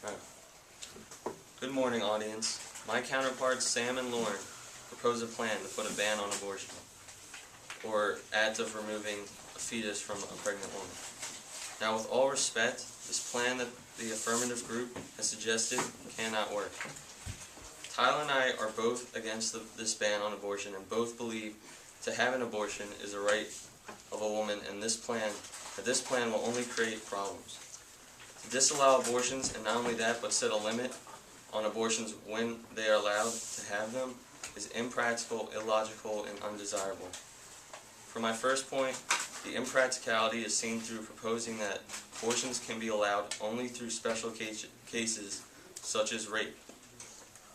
Right. Good morning, audience. My counterparts Sam and Lauren propose a plan to put a ban on abortion, or ads of removing a fetus from a pregnant woman. Now, with all respect, this plan that the affirmative group has suggested cannot work. Tyler and I are both against this ban on abortion, and both believe to have an abortion is a right of a woman, and this plan will only create problems. To disallow abortions, and not only that, but set a limit on abortions when they are allowed to have them, is impractical, illogical, and undesirable. For my first point, the impracticality is seen through proposing that abortions can be allowed only through special cases such as rape.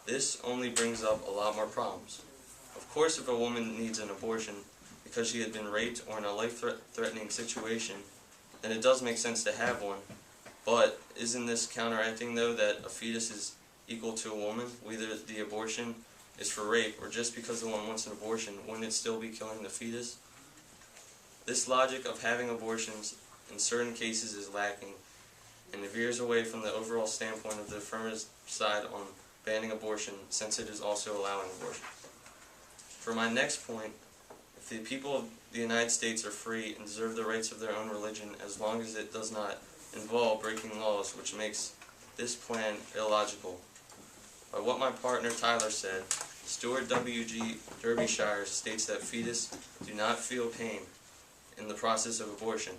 This only brings up a lot more problems. Of course, if a woman needs an abortion because she had been raped or in a life-threatening situation, then it does make sense to have one. But isn't this counteracting, though, that a fetus is equal to a woman, whether the abortion is for rape or just because the woman wants an abortion, wouldn't it still be killing the fetus? This logic of having abortions in certain cases is lacking, and it veers away from the overall standpoint of the affirmative side on banning abortion, since it is also allowing abortion. For my next point, if the people of the United States are free and deserve the rights of their own religion, as long as it does not involve breaking laws, which makes this plan illogical. By what my partner Tyler said, Stuart W.G. Derbyshire states that fetus do not feel pain in the process of abortion.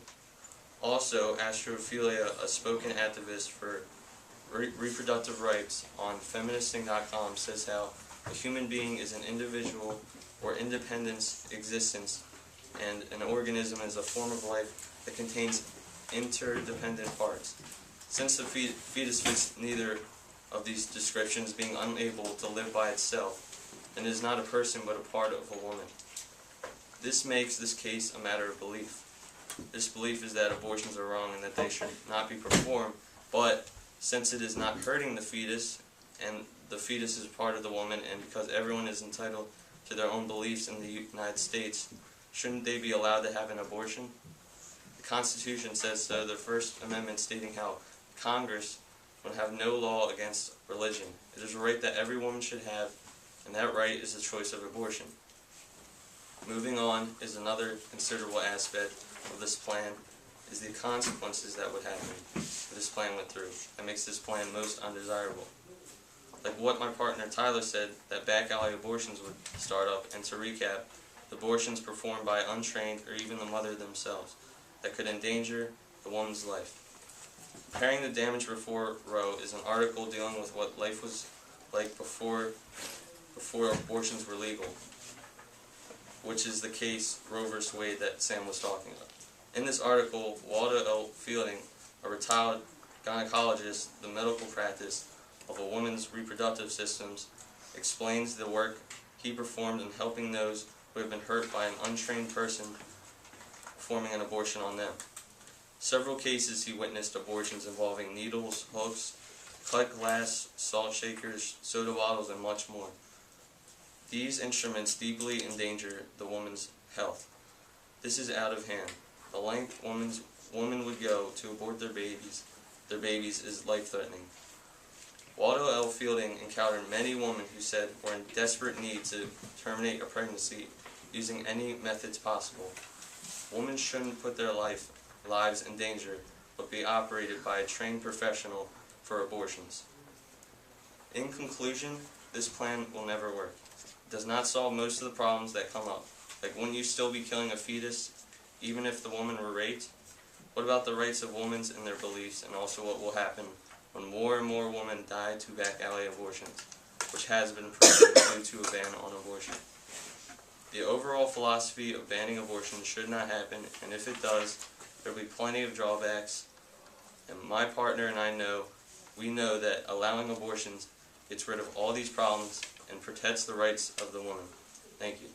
Also, Astrophilia, a spoken activist for reproductive rights on feministing.com, says how a human being is an individual or independent existence, and an organism is a form of life that contains interdependent parts. Since the fetus fits neither of these descriptions, being unable to live by itself, and is not a person but a part of a woman. This makes this case a matter of belief. This belief is that abortions are wrong and that they should not be performed, but since it is not hurting the fetus, and the fetus is part of the woman, and because everyone is entitled to their own beliefs in the United States, shouldn't they be allowed to have an abortion? The Constitution says so, the First Amendment stating how Congress would have no law against religion. It is a right that every woman should have, and that right is the choice of abortion. Moving on is another considerable aspect of this plan, is the consequences that would happen if this plan went through. That makes this plan most undesirable. Like what my partner Tyler said, that back alley abortions would start up, and to recap, abortions performed by untrained or even the mother themselves that could endanger the woman's life. Repairing the Damage Before Roe is an article dealing with what life was like before abortions were legal, which is the case Roe v. Wade that Sam was talking about. In this article, Waldo L. Fielding, a retired gynecologist, the medical practice of a woman's reproductive systems, explains the work he performed in helping those who have been hurt by an untrained person performing an abortion on them. Several cases he witnessed abortions involving needles, hooks, cut glass, salt shakers, soda bottles, and much more. These instruments deeply endanger the woman's health. This is out of hand. The length women would go to abort their babies is life-threatening. Waldo L. Fielding encountered many women who said were in desperate need to terminate a pregnancy using any methods possible. Women shouldn't put their lives in danger, but be operated by a trained professional for abortions. In conclusion, this plan will never work. It does not solve most of the problems that come up. Like, wouldn't you still be killing a fetus even if the woman were raped? What about the rights of women and their beliefs, and also what will happen when more and more women die to back alley abortions, which has been proven due to a ban on abortion? The overall philosophy of banning abortion should not happen, and if it does, there will be plenty of drawbacks, and my partner and I know that allowing abortions gets rid of all these problems and protects the rights of the woman. Thank you.